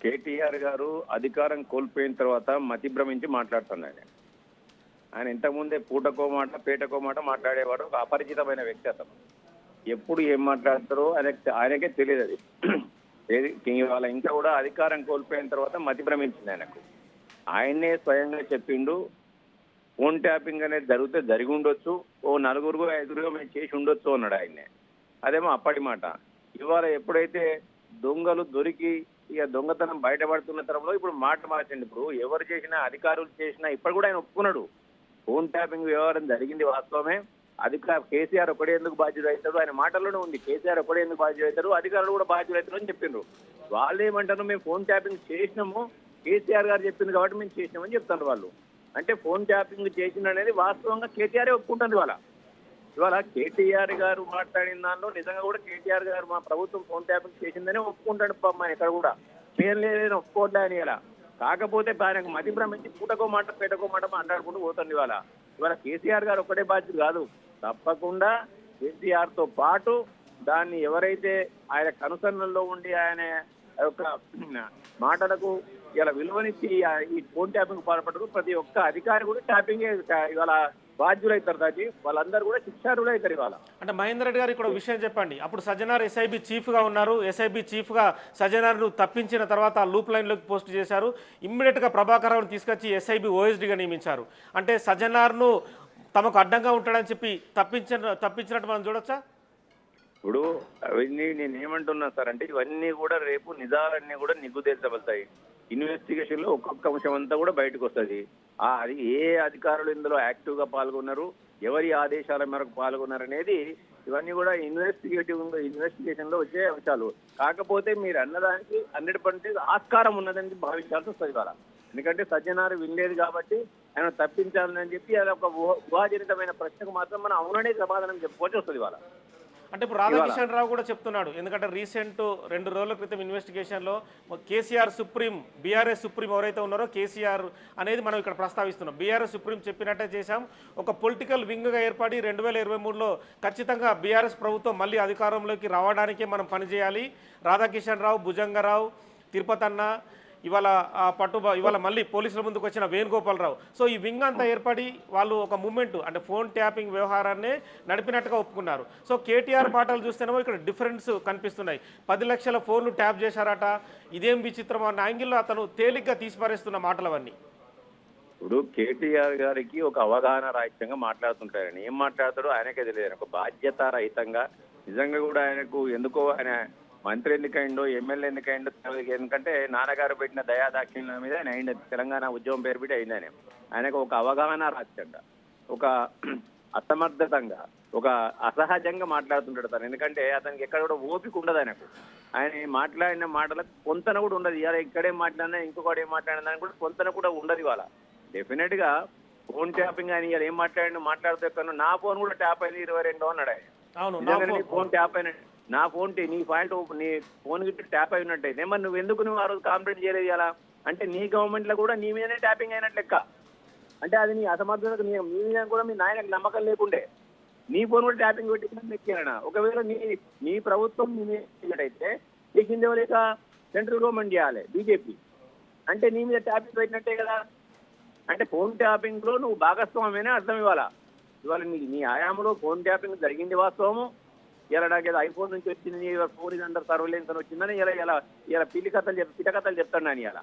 కేటీఆర్ గారు అధికారం కోల్పోయిన తర్వాత మతి భ్రమించి మాట్లాడుతున్నాడు. ఆయన ఇంతకుముందే పూటకో మాట పేటకో మాట మాట్లాడేవాడు, ఒక అపరిచితమైన వ్యక్తి. అతను ఎప్పుడు ఏం మాట్లాడతారో ఆయనకే తెలియదు. అది ఏది ఇవాళ ఇంకా కూడా అధికారం కోల్పోయిన తర్వాత మతి భ్రమించింది ఆయనకు. ఆయన్నే స్వయంగా చెప్పిండు, ఫోన్ ట్యాపింగ్ అనేది జరిగి ఉండొచ్చు, ఓ 4-5 మేము చేసి ఉండొచ్చు అన్నాడు ఆయన్నే. అదేమో అప్పటి మాట. ఇవాళ ఎప్పుడైతే దొంగలు దొరికి ఇక దొంగతనం బయటపడుతున్న తరంలో ఇప్పుడు మాట మార్చండి. ఇప్పుడు ఎవరు చేసినా, అధికారులు చేసినా ఇప్పుడు కూడా ఆయన ఒప్పుకున్నాడు, ఫోన్ ట్యాపింగ్ వ్యవహారం జరిగింది వాస్తవమే. కేసీఆర్ ఒకడే ఎందుకు బాధ్యత అవుతాడు, ఆయన మాటల్లోనే ఉంది. కేసీఆర్ ఒకడే ఎందుకు బాధ్యత అవుతాడు, అధికారులు కూడా బాధ్యత అవుతారు అని చెప్పిండ్రు. వాళ్ళు ఏమంటారు, మేము ఫోన్ ట్యాపింగ్ చేసినాము, కేసీఆర్ గారు చెప్పింది కాబట్టి మేము చేసినామని చెప్తారు వాళ్ళు. అంటే ఫోన్ ట్యాపింగ్ చేసిన అనేది వాస్తవంగా కేటీఆర్ ఒప్పుకుంటుంది. ఇవాళ కేటీఆర్ గారు మాట్లాడిన దానిలో నిజంగా కూడా కేటీఆర్ గారు మా ప్రభుత్వం ఫోన్ ట్యాపింగ్ చేసిందనే ఒప్పుకుంటాడు. మా ఇక్కడ కూడా పేరు లేదని ఒప్పుకోవట్లే అని. ఇలా కాకపోతే ఆయనకు మతి భ్రమించి పూటకో మాట పేటకో మాట మాట్లాడుకుంటూ పోతుంది. ఇవాళ కేసీఆర్ గారు ఒక్కటే బాధ్యత కాదు, తప్పకుండా కేసీఆర్ తో పాటు దాన్ని ఎవరైతే ఆయన కనుసన్నల్లో ఉండి ఆయన యొక్క మాటలకు ఇలా విలువనిచ్చి ఈ ఫోన్ ట్యాపింగ్ పాల్పడరు, ప్రతి ఒక్క అధికారి కూడా ట్యాపింగ్ ఇవాళ బాధ్యులు అవుతారు. దాన్ని వాళ్ళందరూ కూడా శిక్షార్హులు అవుతారు. ఇవాళ అంటే మహేందర్ రెడ్డి గారు ఇక్కడ విషయం చెప్పండి. అప్పుడు సజ్జనార్ ఎస్ఐబి చీఫ్గా ఉన్నారు. ఎస్ఐబి చీఫ్గా సజ్జనార్ను తప్పించిన తర్వాత లూప్ లైన్లోకి పోస్ట్ చేశారు. ఇమ్మీడియట్గా ప్రభాకర్ రావును తీసుకొచ్చి ఎస్ఐబి ఓఎస్డీగా నియమించారు. అంటే సజ్జనార్ను తమకు అడ్డంగా ఉంటాడని చెప్పి తప్పించినట్టు మనం చూడొచ్చా? ఇప్పుడు అవన్నీ నేను ఏమంటున్నా సార్ అంటే ఇవన్నీ కూడా రేపు నిజాలన్నీ కూడా నిగ్గుదేల్చబడతాయి. ఇన్వెస్టిగేషన్ లో ఒక్కొక్క అంశం అంతా కూడా బయటకు వస్తుంది. అది ఏ అధికారులు ఇందులో యాక్టివ్ గా పాల్గొన్నారు, ఎవరి ఆదేశాల మేరకు పాల్గొన్నారు అనేది ఇవన్నీ కూడా ఇన్వెస్టిగేషన్ లో వచ్చే అంశాలు. కాకపోతే మీరు అన్నదానికి 100% ఆస్కారం ఉన్నదని భావించాల్సి వస్తుంది ఇవాళ. ఎందుకంటే సజ్జనారు వినలేదు కాబట్టి ఆయన తప్పించాలని చెప్పి అది ఒక ఊహాజనితమైన ప్రశ్నకు మాత్రం మనం అవుననే సమాధానం చెప్పుకోవాల్సి వస్తుంది ఇవాళ. అంటే ఇప్పుడు రాధాకిషన్ రావు కూడా చెప్తున్నాడు, ఎందుకంటే రీసెంట్ 2 రోజుల క్రితం ఇన్వెస్టిగేషన్లో కేసీఆర్ సుప్రీం, బీఆర్ఎస్ సుప్రీం ఎవరైతే ఉన్నారో కేసీఆర్ అనేది మనం ఇక్కడ ప్రస్తావిస్తున్నాం. బీఆర్ఎస్ సుప్రీం చెప్పినట్టే చేశాం, ఒక పొలిటికల్ వింగ్గా ఏర్పడి 2023లో ఖచ్చితంగా బీఆర్ఎస్ ప్రభుత్వం మళ్ళీ అధికారంలోకి రావడానికే మనం పనిచేయాలి. రాధాకిషన్ రావు, భుజంగరావు, తిరుపతన్న, ఇవాళ మళ్ళీ పోలీసుల ముందుకు వచ్చిన వేణుగోపాలరావు, సో ఈ వింగ్ అంతా ఏర్పడి వాళ్ళు ఒక మూమెంట్ అంటే ఫోన్ ట్యాపింగ్ వ్యవహారాన్ని నడిపినట్టుగా ఒప్పుకున్నారు. సో కేటీఆర్ మాటలు చూస్తేనేమో ఇక్కడ డిఫరెన్స్ కనిపిస్తున్నాయి. 10 లక్షల ఫోన్లు ట్యాప్ చేశారట, ఇదేం విచిత్రం అన్న యాంగిల్లో అతను తేలిగ్గా తీసిపారేస్తున్న మాటలు అవన్నీ. ఇప్పుడు కేటీఆర్ గారికి ఒక అవగాహన రాహిత్యంగా మాట్లాడుతుంటారని ఏం మాట్లాడతాడో ఆయనకే తెలియదు. ఒక బాధ్యత రహితంగా నిజంగా కూడా ఆయనకు ఎందుకో ఆయన మంత్రి ఎన్నికైండో ఎమ్మెల్యే ఎన్నికైండో, ఎందుకంటే నాన్నగారు పెట్టిన దయాదాక్షిణ్యం మీద ఆయన అయింది. తెలంగాణ ఉద్యమం పేరు పెట్టి అయింది. ఆయనకు ఒక అవగాహన రాహిత్యంగా, ఒక అసమర్థతంగా, ఒక అసహజంగా మాట్లాడుతుంటాడు తను. ఎందుకంటే అతనికి ఎక్కడ కూడా ఓపిక ఉండదు ఆయనకు. ఆయన మాట్లాడిన మాటలకు కొంతన కూడా ఉండదు. ఇవాళ ఇక్కడే మాట్లాడినా ఇంకొకటి ఏం మాట్లాడిన దానికి కూడా కొంతన కూడా ఉండదు. ఇవాళ డెఫినెట్ గా ఫోన్ ట్యాపింగ్ అని ఇవాళ ఏం మాట్లాడుతూ ఎక్కడ నా ఫోన్ కూడా ట్యాప్ అయింది 22 అన్నాడు ఆయన. ఫోన్ ట్యాప్ అయిన నా ఫోన్ నీ ఫాల్ట్, నీ ఫోన్ గిట్ట ట్యాప్ అయినట్టయితే మరి నువ్వు ఆ రోజు కాంప్లైంట్ చేయలేదు ఇలా అంటే నీ గవర్నమెంట్ లో కూడా నీ మీదనే ట్యాపింగ్ అయినట్లు లెక్క. అంటే అది నీ అసమర్థతకు మీ మీద కూడా మీ నాయనకు నమ్మకం లేకుండే నీ ఫోన్ కూడా ట్యాపింగ్ పెట్టుకుని ఎక్కానా. ఒకవేళ నీ ప్రభుత్వం అయితే నీ కింద లేక సెంట్రల్ గవర్నమెంట్ చేయాలి బీజేపీ, అంటే నీ మీద ట్యాపింగ్ పెట్టినట్టే కదా. అంటే ఫోన్ ట్యాపింగ్ లో నువ్వు భాగస్వామ్యమే అర్థం. ఇవాళ నీ ఆయామలో ఫోన్ ట్యాపింగ్ జరిగింది వాస్తవము. ఇలా నాకు ఏదో ఐఫోన్ నుంచి వచ్చింది, ఫోన్ అండర్ సర్వేలెన్స్ అని వచ్చిందని ఇలా పిటకథలు చెప్తాను నేను ఇలా.